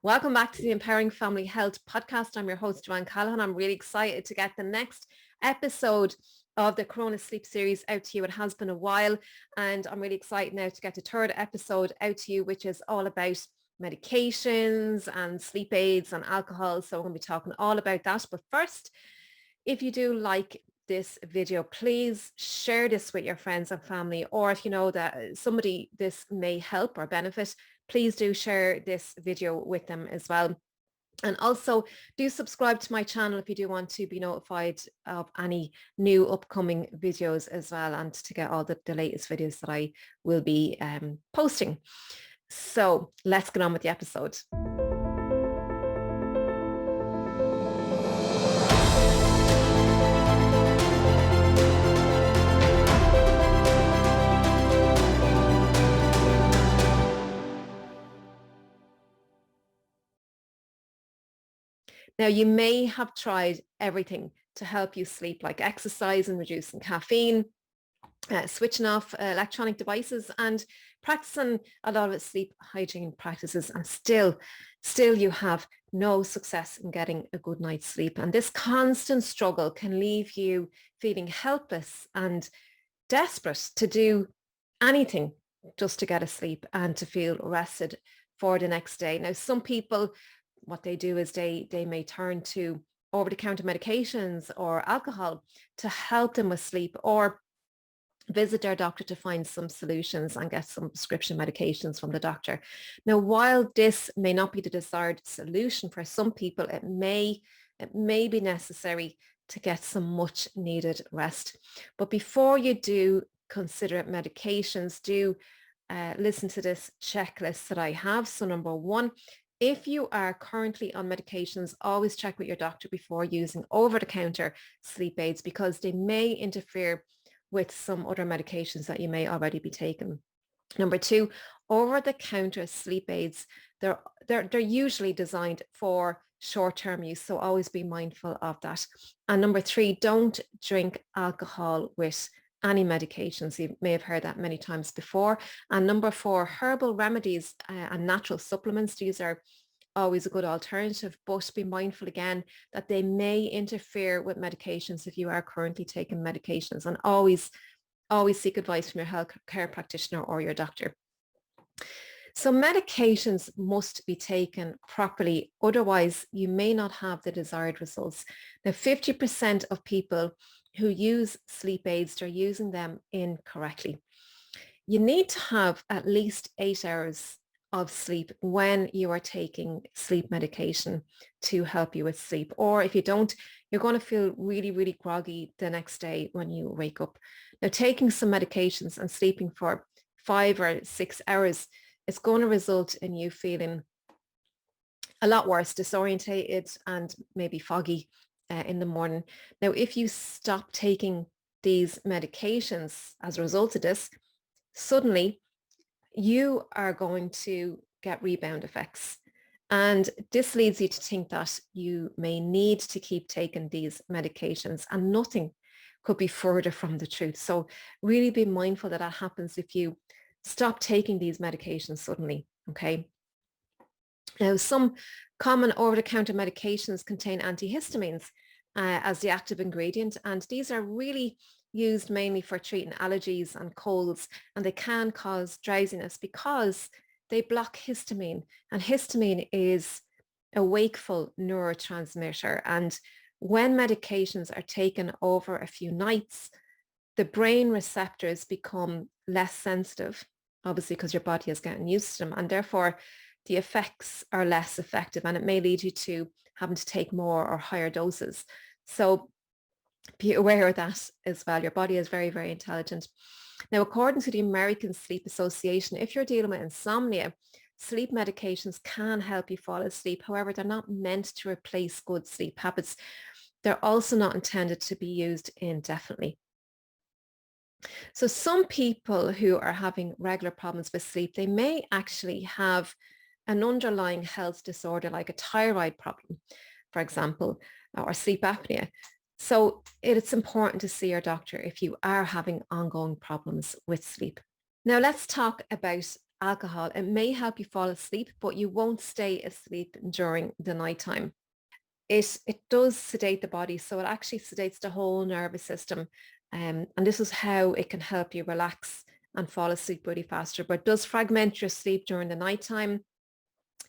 Welcome back to the Empowering Family Health podcast. I'm your host, Johann Callaghan. I'm really excited to get the next episode of the Corona Sleep series out to you. It has been a while, and I'm really excited now to get the third episode out to you, which is all about medications and sleep aids and alcohol. So we're going to be talking all about that. But first, if you do like this video, please share this with your friends and family, or if you know that somebody this may help or benefit, please do share this video with them as well. And also do subscribe to my channel if you do want to be notified of any new upcoming videos as well, and to get all the latest videos that I will be posting. So let's get on with the episode. Now, you may have tried everything to help you sleep, like exercise and reducing caffeine, switching off electronic devices, and practicing a lot of sleep hygiene practices, and still you have no success in getting a good night's sleep. And this constant struggle can leave you feeling helpless and desperate to do anything just to get a sleep and to feel rested for the next day. Now, some people, what they do is they may turn to over-the-counter medications or alcohol to help them with sleep, or visit their doctor to find some solutions and get some prescription medications from the doctor. Now, while this may not be the desired solution for some people, it may be necessary to get some much needed rest. But before you do consider medications, do listen to this checklist that I have. So number one, if you are currently on medications, always check with your doctor before using over-the-counter sleep aids, because they may interfere with some other medications that you may already be taking. Number two, over-the-counter sleep aids, they're usually designed for short-term use, so always be mindful of that. And number three, don't drink alcohol with any medications. You may have heard that many times before. And number four, herbal remedies and natural supplements. These are always a good alternative, but be mindful again that they may interfere with medications if you are currently taking medications, and always seek advice from your healthcare practitioner or your doctor. So medications must be taken properly, otherwise you may not have the desired results. Now, 50% of people who use sleep aids, they're using them incorrectly. You need to have at least 8 hours of sleep when you are taking sleep medication to help you with sleep. Or if you don't, you're going to feel really, really groggy the next day when you wake up. Now, taking some medications and sleeping for 5 or 6 hours is going to result in you feeling a lot worse, disorientated and maybe foggy in the morning. Now, if you stop taking these medications as a result of this, suddenly you are going to get rebound effects. And this leads you to think that you may need to keep taking these medications, and nothing could be further from the truth. So really be mindful that happens if you stop taking these medications suddenly, okay? Now, some common over-the-counter medications contain antihistamines as the active ingredient, and these are really used mainly for treating allergies and colds, and they can cause drowsiness because they block histamine, and histamine is a wakeful neurotransmitter. And when medications are taken over a few nights, the brain receptors become less sensitive, obviously because your body is getting used to them, and therefore the effects are less effective, and it may lead you to having to take more or higher doses. So be aware of that as well. Your body is very, very intelligent. Now, according to the American Sleep Association, if you're dealing with insomnia, sleep medications can help you fall asleep. However, they're not meant to replace good sleep habits. They're also not intended to be used indefinitely. So some people who are having regular problems with sleep, they may actually have an underlying health disorder like a thyroid problem, for example, or sleep apnea. So it's important to see your doctor if you are having ongoing problems with sleep. Now let's talk about alcohol, it may help you fall asleep, but you won't stay asleep during the nighttime. It does sedate the body, so it actually sedates the whole nervous system. And this is how it can help you relax and fall asleep really faster. But it does fragment your sleep during the nighttime.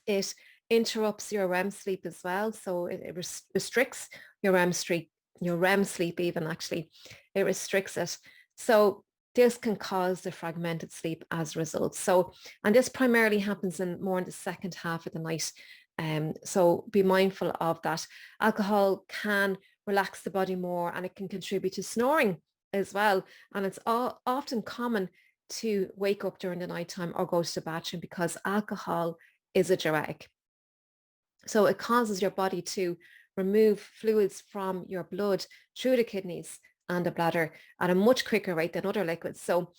It interrupts your REM sleep as well. So it restricts your REM sleep even actually. It restricts it. So this can cause the fragmented sleep as a result. So, and this primarily happens more in the second half of the night. So be mindful of that. Alcohol can relax the body more and it can contribute to snoring as well. And it's often common to wake up during the nighttime or go to the bathroom because alcohol is a diuretic. So it causes your body to remove fluids from your blood through the kidneys and the bladder at a much quicker rate than other liquids. So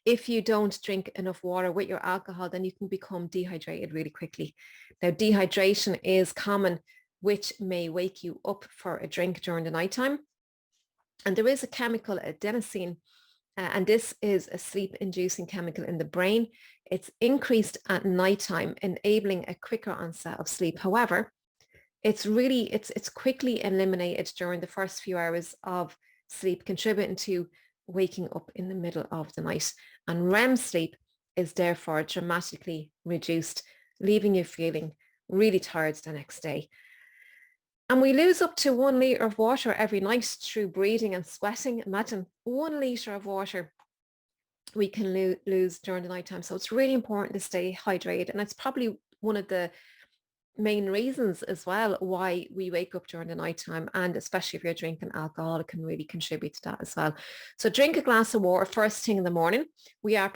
if you don't drink enough water with your alcohol, then you can become dehydrated really quickly. Now, dehydration is common, which may wake you up for a drink during the nighttime. And there is a chemical, adenosine, and this is a sleep-inducing chemical in the brain. It's increased at nighttime, enabling a quicker onset of sleep. However, it's quickly eliminated during the first few hours of sleep, contributing to waking up in the middle of the night. And REM sleep is therefore dramatically reduced, leaving you feeling really tired the next day. And we lose up to 1 litre of water every night through breathing and sweating. Imagine 1 litre of water we can lose during the nighttime. So it's really important to stay hydrated. And it's probably one of the main reasons as well why we wake up during the nighttime, and especially if you're drinking alcohol, it can really contribute to that as well. So drink a glass of water first thing in the morning. We are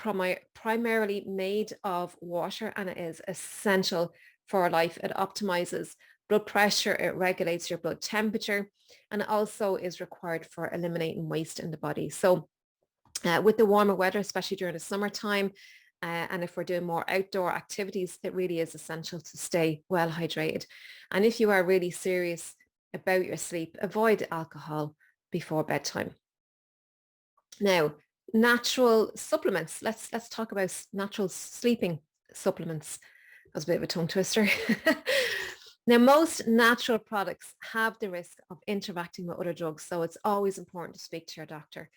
primarily made of water and it is essential for our life. It optimizes blood pressure, it regulates your blood temperature, and it also is required for eliminating waste in the body. So with the warmer weather, especially during the summertime, and if we're doing more outdoor activities, it really is essential to stay well hydrated. And if you are really serious about your sleep, avoid alcohol before bedtime. Now, natural supplements. Let's talk about natural sleeping supplements. That was a bit of a tongue twister. Now, most natural products have the risk of interacting with other drugs, so it's always important to speak to your doctor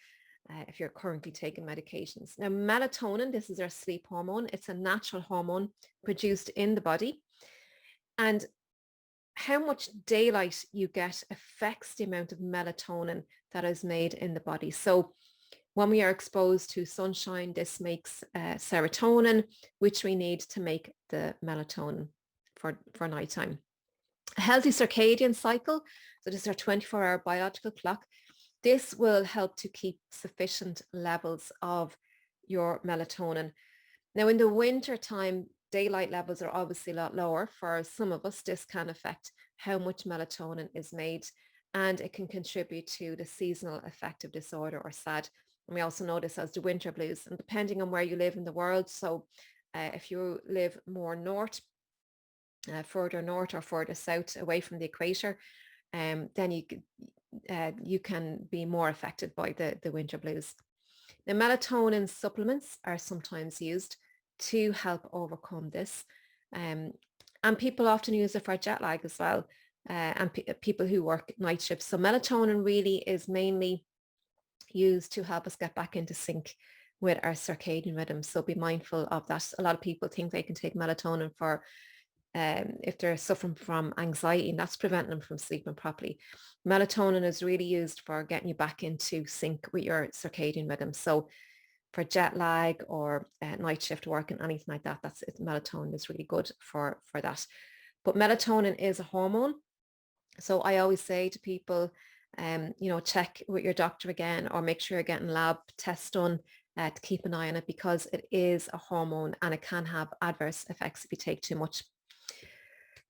if you're currently taking medications. Now, melatonin, this is our sleep hormone. It's a natural hormone produced in the body. And how much daylight you get affects the amount of melatonin that is made in the body. So when we are exposed to sunshine, this makes serotonin, which we need to make the melatonin for nighttime. A healthy circadian cycle, so this is our 24-hour biological clock. This will help to keep sufficient levels of your melatonin. Now, in the winter time, daylight levels are obviously a lot lower. For some of us, this can affect how much melatonin is made, and it can contribute to the seasonal affective disorder or SAD. And we also know this as the winter blues. And depending on where you live in the world, so if you live more north, further north or further south away from the equator, then you can be more affected by the winter blues. Now, melatonin supplements are sometimes used to help overcome this. And people often use it for jet lag as well, and people who work night shifts. So melatonin really is mainly used to help us get back into sync with our circadian rhythm. So be mindful of that. A lot of people think they can take melatonin for if they're suffering from anxiety, and that's preventing them from sleeping properly. Melatonin is really used for getting you back into sync with your circadian rhythm. So for jet lag or night shift work and anything like that, melatonin is really good for that. But melatonin is a hormone. So I always say to people, check with your doctor again, or make sure you're getting lab tests done to keep an eye on it, because it is a hormone and it can have adverse effects if you take too much.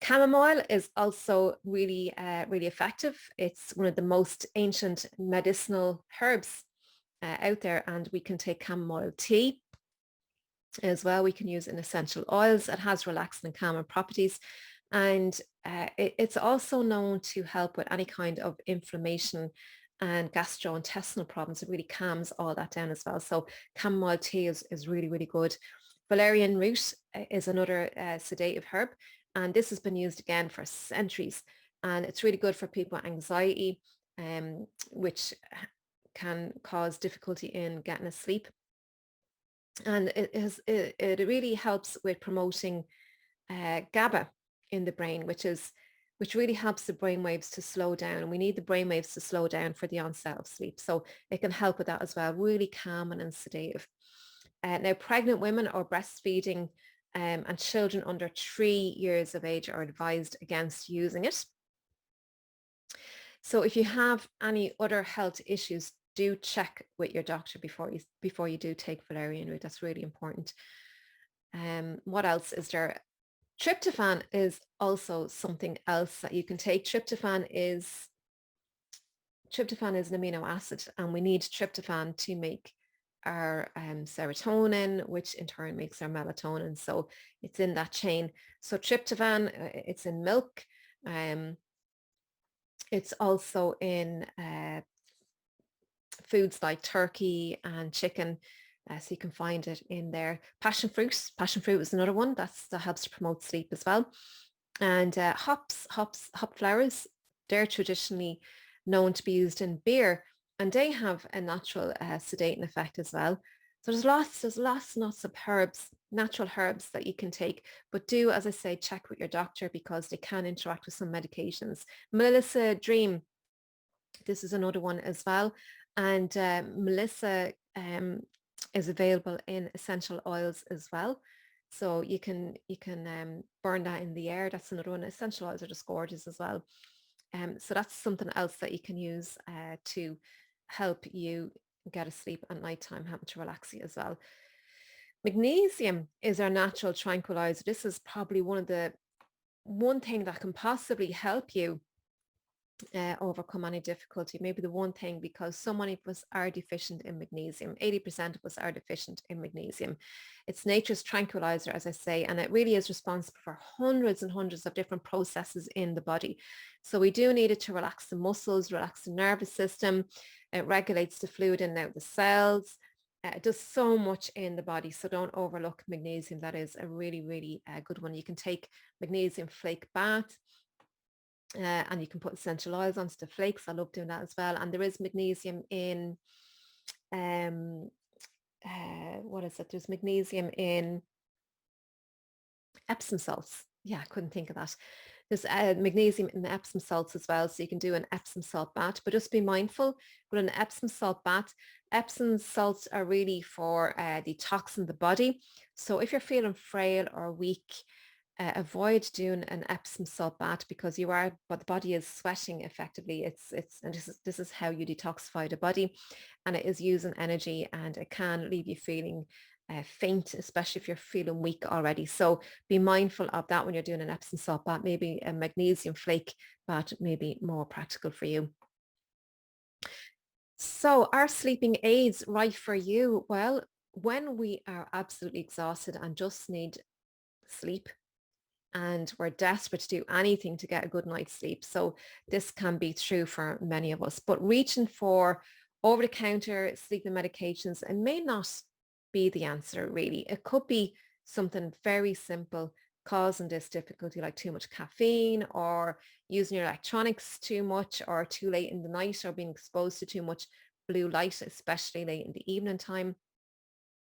Chamomile is also really, really effective. It's one of the most ancient medicinal herbs out there, and we can take chamomile tea as well. We can use in essential oils. It has relaxing and calming properties, and it's also known to help with any kind of inflammation and gastrointestinal problems. It really calms all that down as well. So chamomile tea is really, really good. Valerian root is another sedative herb, and this has been used again for centuries. And it's really good for people with anxiety, which can cause difficulty in getting asleep. And it really helps with promoting GABA in the brain, which really helps the brain waves to slow down. And we need the brain waves to slow down for the onset of sleep. So it can help with that as well. Really calming and sedative. Now, pregnant women or breastfeeding and children under 3 years of age are advised against using it. So if you have any other health issues, do check with your doctor before you do take valerian root. That's really important. What else is there? Tryptophan is also something else that you can take. Tryptophan is an amino acid, and we need tryptophan to make our serotonin, which in turn makes our melatonin. So it's in that chain. So tryptophan, it's in milk. It's also in foods like turkey and chicken. So you can find it in there. Passion fruit is another one that helps to promote sleep as well. And hop flowers, they're traditionally known to be used in beer, and they have a natural sedating effect as well. So there's lots of herbs, natural herbs that you can take, but do, as I say, check with your doctor because they can interact with some medications. Melissa Dream, this is another one as well. And Melissa is available in essential oils as well. So you can burn that in the air. That's another one. Essential oils are just gorgeous as well. So that's something else that you can use to help you get asleep at nighttime, helping to relax you as well. Magnesium is our natural tranquilizer. This is probably one thing that can possibly help you overcome any difficulty. Maybe the one thing, because so many of us are deficient in magnesium. 80% of us are deficient in magnesium. It's nature's tranquilizer, as I say, and it really is responsible for hundreds and hundreds of different processes in the body. So we do need it to relax the muscles, relax the nervous system. It regulates the fluid in and out of the cells. It does so much in the body, so don't overlook magnesium. That is a really, really good one. You can take magnesium flake bath. And you can put essential oils onto the flakes. I love doing that as well. And there is magnesium in, what is it? There's magnesium in Epsom salts. Yeah, I couldn't think of that. There's magnesium in the Epsom salts as well. So you can do an Epsom salt bath, but just be mindful with an Epsom salt bath. Epsom salts are really for detoxing the body. So if you're feeling frail or weak, avoid doing an Epsom salt bath because the body is sweating effectively. And this is how you detoxify the body, and it is using energy, and it can leave you feeling faint, especially if you're feeling weak already. So be mindful of that when you're doing an Epsom salt bath. Maybe a magnesium flake bath may be more practical for you. So are sleeping aids right for you? Well, when we are absolutely exhausted and just need sleep, and we're desperate to do anything to get a good night's sleep. So this can be true for many of us, but reaching for over-the-counter sleeping medications, it may not be the answer really. It could be something very simple causing this difficulty, like too much caffeine or using your electronics too much or too late in the night or being exposed to too much blue light, especially late in the evening time.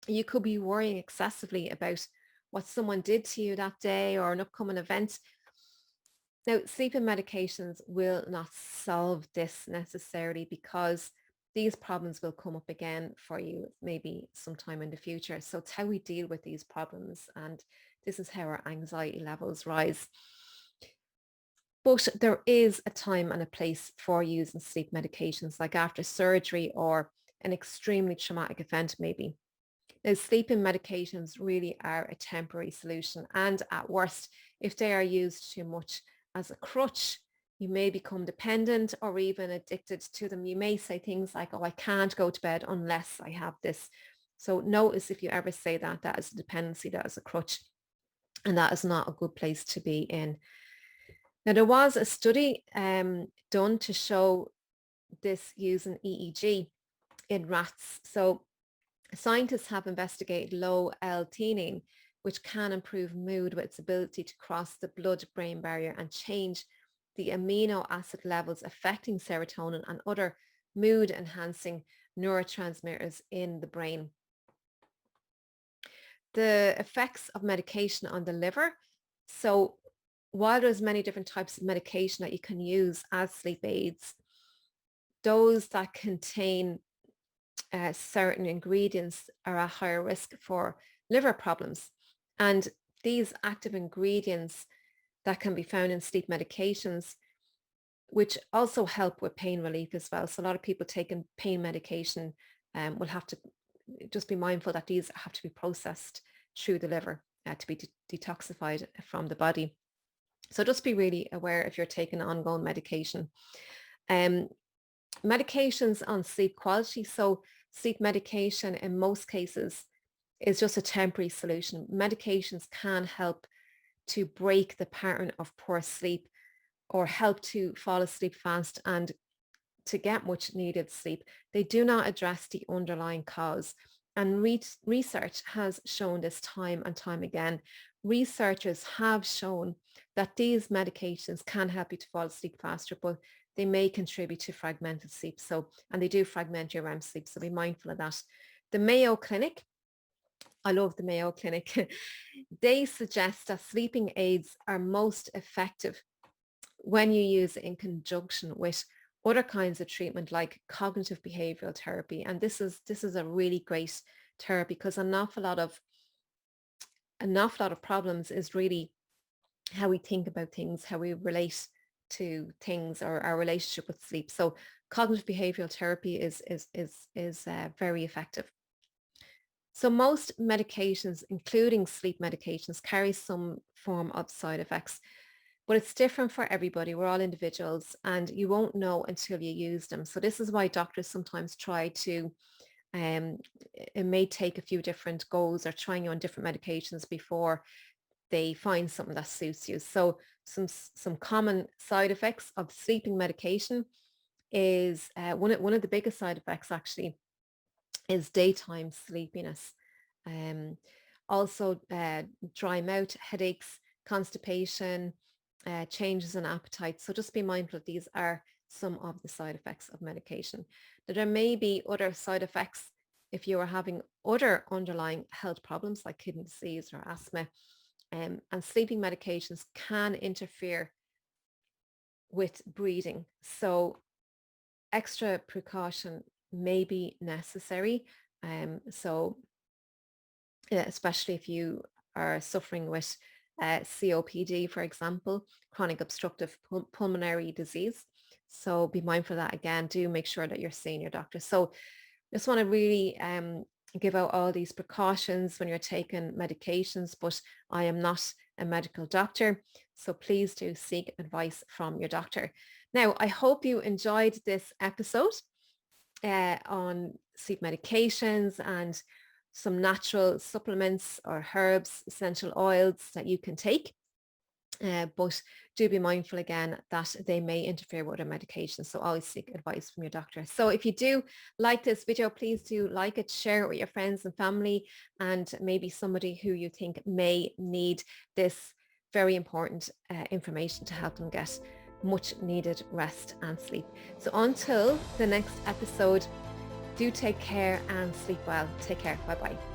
You could be worrying excessively about what someone did to you that day or an upcoming event. Now, sleeping medications will not solve this necessarily because these problems will come up again for you maybe sometime in the future. So it's how we deal with these problems, and this is how our anxiety levels rise. But there is a time and a place for using sleep medications, like after surgery or an extremely traumatic event maybe. Now, sleeping medications really are a temporary solution, and at worst, if they are used too much as a crutch, you may become dependent or even addicted to them. You may say things like, oh, I can't go to bed unless I have this. So notice if you ever say that is a dependency, that is a crutch, and that is not a good place to be in. Now, there was a study done to show this using EEG in rats. So Scientists have investigated low L-theanine, which can improve mood with its ability to cross the blood-brain barrier and change the amino acid levels affecting serotonin and other mood-enhancing neurotransmitters in the brain. The effects of medication on the liver. So while there's many different types of medication that you can use as sleep aids, those that contain certain ingredients are at higher risk for liver problems. And these active ingredients that can be found in sleep medications, which also help with pain relief as well. So a lot of people taking pain medication will have to just be mindful that these have to be processed through the liver to be detoxified from the body. So just be really aware if you're taking ongoing medication. Medications on sleep quality. So sleep medication in most cases is just a temporary solution. Medications can help to break the pattern of poor sleep or help to fall asleep fast and to get much needed sleep. They do not address the underlying cause. And research has shown this time and time again. Researchers have shown that these medications can help you to fall asleep faster, but they may contribute to fragmented sleep. So, and they do fragment your REM sleep. So be mindful of that. The Mayo Clinic, I love the Mayo Clinic. They suggest that sleeping aids are most effective when you use it in conjunction with other kinds of treatment like cognitive behavioral therapy. And this is a really great therapy because an awful lot of problems is really how we think about things, how we relate to things, or our relationship with sleep. So cognitive behavioral therapy is very effective. So most medications, including sleep medications, carry some form of side effects, but it's different for everybody. We're all individuals and you won't know until you use them. So this is why doctors sometimes try to, it may take a few different goes or trying you on different medications before they find something that suits you. So some common side effects of sleeping medication is one of the biggest side effects actually is daytime sleepiness. Also dry mouth, headaches, constipation, changes in appetite. So just be mindful that these are some of the side effects of medication. Now, there may be other side effects if you are having other underlying health problems like kidney disease or asthma. And sleeping medications can interfere with breathing. So extra precaution may be necessary. So especially if you are suffering with COPD, for example, chronic obstructive pulmonary disease. So be mindful of that. Again, do make sure that you're seeing your doctor. So just want to really give out all these precautions when you're taking medications, but I am not a medical doctor. So please do seek advice from your doctor. Now, I hope you enjoyed this episode on sleep medications and some natural supplements or herbs, essential oils that you can take. But do be mindful again that they may interfere with other medications. So always seek advice from your doctor. So if you do like this video, please do like it, share it with your friends and family, and maybe somebody who you think may need this very important information to help them get much needed rest and sleep. So until the next episode, do take care and sleep well. Take care. Bye-bye.